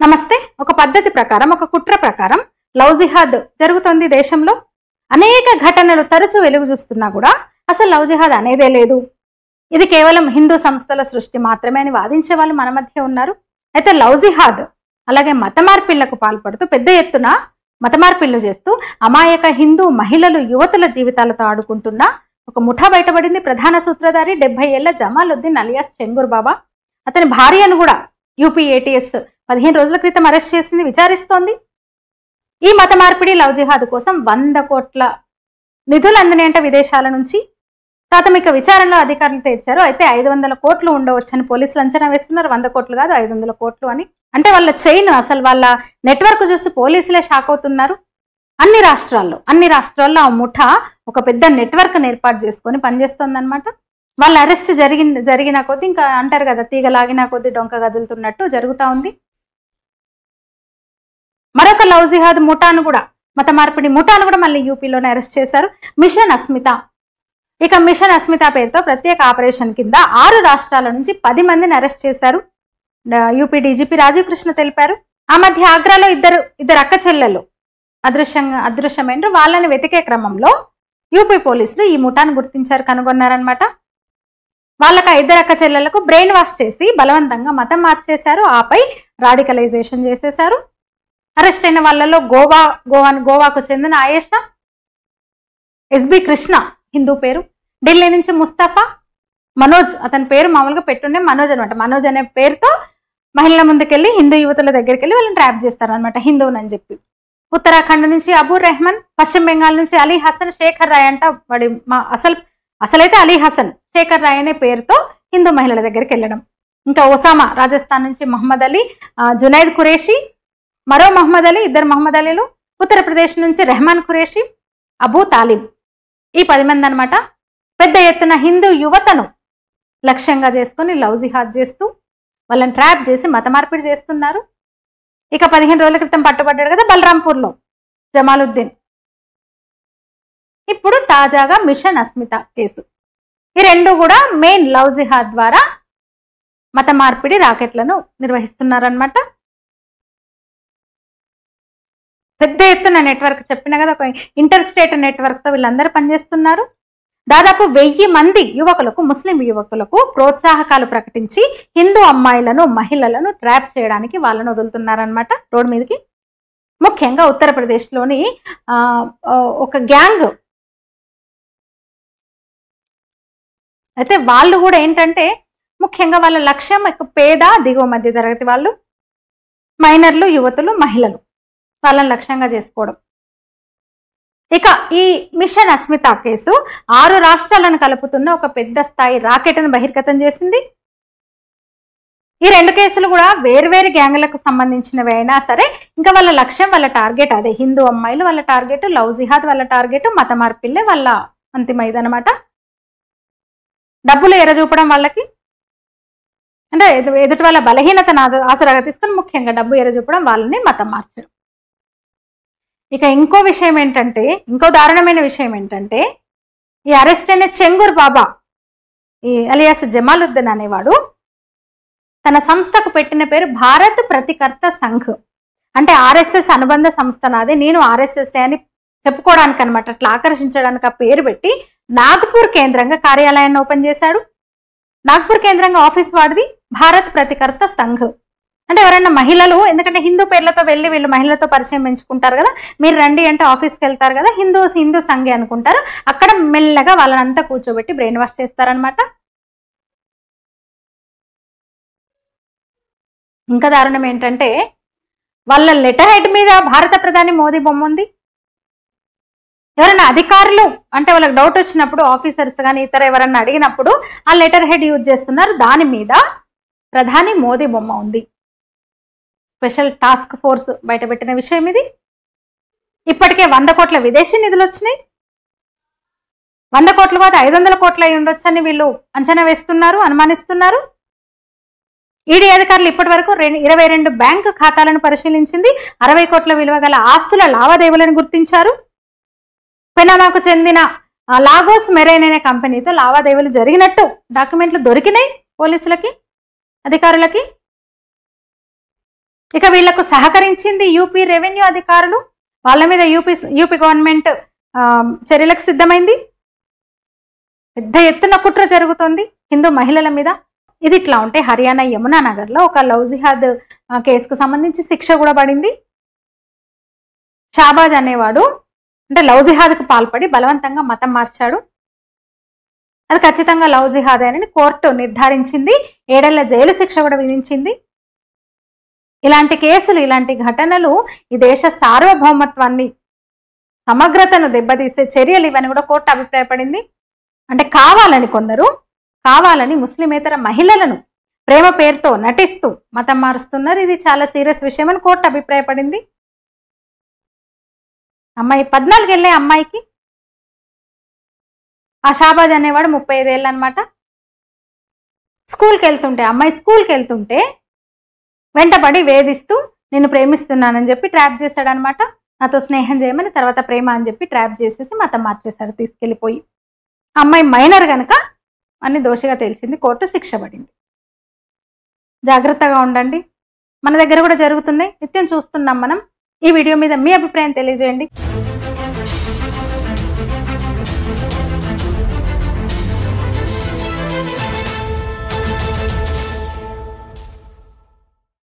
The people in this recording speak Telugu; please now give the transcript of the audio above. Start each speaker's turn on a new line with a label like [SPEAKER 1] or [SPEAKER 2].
[SPEAKER 1] నమస్తే. ఒక పద్ధతి ప్రకారం, ఒక కుట్ర ప్రకారం లవ్ జిహాద్ జరుగుతుంది దేశంలో. అనేక ఘటనలు తరచూ వెలుగు చూస్తున్నా కూడా అసలు లవ్ జిహాద్ అనేదే లేదు, ఇది కేవలం హిందూ సంస్థల సృష్టి మాత్రమే అని వాదించే వాళ్ళు మన మధ్య ఉన్నారు. అయితే లవ్ జిహాద్ అలాగే మత మార్పిళ్లకు పాల్పడుతూ పెద్ద ఎత్తున మత మార్పిళ్లు చేస్తూ అమాయక హిందూ మహిళలు, యువతుల జీవితాలతో ఆడుకుంటున్న ఒక ముఠా బయటపడింది. ప్రధాన సూత్రధారి 70 ఏళ్ల జమాలుద్దీన్ అలియాస్ చెంగూర్ బాబా. అతని భార్యను కూడా యూపీ ATS 15 రోజుల క్రితం అరెస్ట్ చేసింది, విచారిస్తోంది. ఈ మత మార్పిడి లవ్ జిహాద్ కోసం 100 కోట్ల నిధులు అందినాయంట విదేశాల నుంచి. ప్రాథమిక విచారణలో అధికారులు తెచ్చారు. అయితే 500 కోట్లు ఉండవచ్చని పోలీసులు అంచనా వేస్తున్నారు. 100 కోట్లు కాదు, 500 కోట్లు అని. అంటే వాళ్ళ చైన్, అసలు వాళ్ళ నెట్వర్క్ చూసి పోలీసులే షాక్ అవుతున్నారు. అన్ని రాష్ట్రాల్లో ఆ ముఠా ఒక పెద్ద నెట్వర్క్ ఏర్పాటు చేసుకొని పనిచేస్తుంది అనమాట. వాళ్ళ అరెస్ట్ జరిగిన కొద్దీ, ఇంకా అంటారు కదా, తీగ లాగిన కొద్దీ డొంక గదులుతున్నట్టు జరుగుతూ ఉంది. మరొక లవ్ జిహాద్ ముఠాను కూడా, మత మార్పిడి ముఠాను కూడా మళ్ళీ యూపీలోనే అరెస్ట్ చేశారు. మిషన్ అస్మిత. ఇక మిషన్ అస్మిత పేరుతో ప్రత్యేక ఆపరేషన్ కింద 6 రాష్ట్రాల నుంచి 10 మందిని అరెస్ట్ చేశారు. యూపీ DGP రాజీవ్ కృష్ణ తెలిపారు. ఆ మధ్య ఆగ్రాలో ఇద్దరు అక్క చెల్లెలు అదృశ్యమైనరు. వాళ్ళని వెతికే క్రమంలో యూపీ పోలీసులు ఈ ముఠాను గుర్తించారు, కనుగొన్నారనమాట. వాళ్ళకి 2 అక్క చెల్లెలకు బ్రెయిన్ వాష్ చేసి బలవంతంగా మతం మార్చేశారు. ఆపై రాడికలైజేషన్ చేసేశారు. అరెస్ట్ అయిన వాళ్ళలో గోవాకు చెందిన ఆయేషా, SB కృష్ణ హిందూ పేరు, ఢిల్లీ నుంచి ముస్తఫా, మనోజ్, అతని పేరు మామూలుగా పెట్టుండే మనోజ్ అనమాట. మనోజ్ అనే పేరుతో మహిళల ముందుకెళ్ళి హిందూ యువతుల దగ్గరికి వెళ్ళి వాళ్ళని ట్రాప్ చేస్తారనమాట, హిందువునని చెప్పి. ఉత్తరాఖండ్ నుంచి అబూ రెహమాన్, పశ్చిమ బెంగాల్ నుంచి అలీ హసన్, శేఖర్ రాయ్ అంట. వాడి అసలైతే అలీ హసన్, శేఖర్ రాయ్ అనే పేరుతో హిందూ మహిళల దగ్గరికి వెళ్ళడం. ఇంకా ఒసామా రాజస్థాన్ నుంచి మహమ్మద్ అలీ, జునైద్ ఖురేషి, మరో మహమ్మద్ అలీ, 2 మహమ్మద్ అలీలు. ఉత్తరప్రదేశ్ నుంచి రెహమాన్ ఖురేషి, అబూ తాలిబ్. ఈ 10 మంది అనమాట. పెద్ద ఎత్తున హిందూ యువతను లక్ష్యంగా చేసుకుని లవ్ జిహాద్ చేస్తూ వాళ్ళని ట్రాప్ చేసి మత మార్పిడి చేస్తున్నారు. ఇక 15 రోజుల క్రితం పట్టుబడ్డాడు కదా బలరాంపూర్లో జమాలుద్దీన్. ఇప్పుడు తాజాగా మిషన్ అస్మిత కేసు. ఈ 2 కూడా మెయిన్ లవ్ జిహాద్ ద్వారా మత మార్పిడి రాకెట్లను నిర్వహిస్తున్నారనమాట. పెద్ద ఎత్తున నెట్వర్క్, చెప్పిన కదా, ఒక ఇంటర్ స్టేట్ నెట్వర్క్ తో వీళ్ళందరూ పనిచేస్తున్నారు. దాదాపు 1000 మంది యువకులకు, ముస్లిం యువకులకు ప్రోత్సాహకాలు ప్రకటించి హిందూ అమ్మాయిలను, మహిళలను ట్రాప్ చేయడానికి వాళ్ళను వదులుతున్నారనమాట రోడ్డు మీదకి. ముఖ్యంగా ఉత్తరప్రదేశ్లోని ఒక గ్యాంగ్. అయితే వాళ్ళు కూడా ఏంటంటే, ముఖ్యంగా వాళ్ళ లక్ష్యం పేద, దిగువ మధ్య తరగతి వాళ్ళు, మైనర్లు, యువతులు, మహిళలు, వాళ్ళని లక్ష్యంగా చేసుకోవడం. ఇక ఈ మిషన్ అస్మిత కేసు 6 రాష్ట్రాలను కలుపుతున్న ఒక పెద్ద స్థాయి రాకెట్ను బహిర్గతం చేసింది. ఈ 2 కేసులు కూడా వేర్వేరు గ్యాంగులకు సంబంధించినవి అయినా సరే, ఇంకా వాళ్ళ లక్ష్యం, వాళ్ళ టార్గెట్ అదే. హిందూ అమ్మాయిలు వాళ్ళ టార్గెట్, లవ్ జిహాద్ వాళ్ళ టార్గెట్, మత మార్పిల్లే వాళ్ళ అంతిమ ఇదనమాట. డబ్బులు ఎరచూపడం వాళ్ళకి, అంటే ఎదుటి వాళ్ళ బలహీనతను ఆసరాగా తీసుకుని ముఖ్యంగా డబ్బు ఎరచూపడం, వాళ్ళని మతం మార్చడం. ఇక ఇంకో విషయం ఏంటంటే, ఇంకో దారుణమైన విషయం ఏంటంటే, ఈ అరెస్ట్ అయిన చెంగూర్ బాబా, ఈ అలియాస్ జమాలుద్దీన్ అనేవాడు తన సంస్థకు పెట్టిన పేరు భారత్ ప్రతికర్త సంఘ్. అంటే RSS అనుబంధ సంస్థ నాదే, నేను RSS అని చెప్పుకోవడానికి అనమాట. అట్లా ఆకర్షించడానికి ఆ పేరు పెట్టి నాగ్పూర్ కేంద్రంగా కార్యాలయాన్ని ఓపెన్ చేశాడు. నాగ్పూర్ కేంద్రంగా ఆఫీస్ వాడిది భారత్ ప్రతికర్త సంఘ్. అంటే ఎవరైనా మహిళలు, ఎందుకంటే హిందూ పేర్లతో వెళ్ళి వీళ్ళు మహిళలతో పరిచయం పెంచుకుంటారు కదా, మీరు రండి అంటే ఆఫీస్కి వెళ్తారు కదా, హిందూ సంఘే అనుకుంటారు. అక్కడ మెల్లగా వాళ్ళనంతా కూర్చోబెట్టి బ్రెయిన్ వాష్ చేస్తారనమాట. ఇంకా దారుణం ఏంటంటే, వాళ్ళ లెటర్ హెడ్ మీద భారత ప్రధాని మోదీ బొమ్మ ఉంది. ఎవరైనా అధికారులు అంటే వాళ్ళకి డౌట్ వచ్చినప్పుడు, ఆఫీసర్స్ కానీ ఇతర ఎవరన్నా అడిగినప్పుడు ఆ లెటర్ హెడ్ యూజ్ చేస్తున్నారు, దాని మీద ప్రధాని మోదీ బొమ్మ ఉంది. స్పెషల్ టాస్క్ ఫోర్స్ బయటపెట్టిన విషయం ఇది. ఇప్పటికే 100 కోట్ల విదేశీ నిధులు వచ్చినాయి. 100 కోట్ల కాదు, 500 కోట్ల అయి ఉండొచ్చని వీళ్ళు అంచనా వేస్తున్నారు, అనుమానిస్తున్నారు. ఈడీ అధికారులు ఇప్పటి వరకు 22 బ్యాంకు ఖాతాలను పరిశీలించింది. 60 కోట్ల విలువ గల ఆస్తుల లావాదేవీలను గుర్తించారు. పెనామాకు చెందిన లాగోస్ మెరైన్ అనే కంపెనీతో లావాదేవీలు జరిగినట్టు డాక్యుమెంట్లు దొరికినాయి పోలీసులకి, అధికారులకి. ఇక వీళ్లకు సహకరించింది యూపీ రెవెన్యూ అధికారులు. వాళ్ళ మీద యూపీ గవర్నమెంట్ చర్యలకు సిద్ధమైంది. పెద్ద ఎత్తున కుట్ర జరుగుతుంది హిందూ మహిళల మీద. ఇది ఇట్లా ఉంటే హర్యానా యమునా నగర్లో ఒక లవ్ జిహాద్ కేసుకు సంబంధించి శిక్ష కూడా పడింది. షాబాజ్ అనేవాడు అంటే లవ్ జిహాద్కు పాల్పడి బలవంతంగా మతం మార్చాడు. అది ఖచ్చితంగా లవ్ జిహాద్ అని కోర్టు నిర్ధారించింది. 7 ఏళ్ల జైలు శిక్ష కూడా విధించింది. ఇలాంటి కేసులు, ఇలాంటి ఘటనలు ఈ దేశ సార్వభౌమత్వాన్ని, సమగ్రతను దెబ్బతీసే చర్యలు ఇవన్నీ కూడా కోర్టు అభిప్రాయపడింది. అంటే కావాలని ముస్లిమేతర మహిళలను ప్రేమ పేరుతో నటిస్తూ మతం మారుస్తున్నారు. ఇది చాలా సీరియస్ విషయం అని కోర్టు అభిప్రాయపడింది. అమ్మాయి 14 ఏళ్ళే అమ్మాయికి, ఆ షాబాజ్ అనేవాడు 35 ఏళ్ళు అనమాట. అమ్మాయి స్కూల్కి వెళ్తుంటే వెంటబడి వేధిస్తూ నేను ప్రేమిస్తున్నానని చెప్పి ట్రాప్ చేశాడనమాట. నాతో స్నేహం చేయమని, తర్వాత ప్రేమ అని చెప్పి ట్రాప్ చేసేసి మతం మార్చేశాడు తీసుకెళ్ళిపోయి. అమ్మాయి మైనర్ కనుక అన్ని దోషిగా తెలిసింది. కోర్టు శిక్ష పడింది. జాగ్రత్తగా ఉండండి. మన దగ్గర కూడా జరుగుతున్నాయి, నిత్యం చూస్తున్నాం మనం. ఈ వీడియో మీద మీ అభిప్రాయం తెలియజేయండి.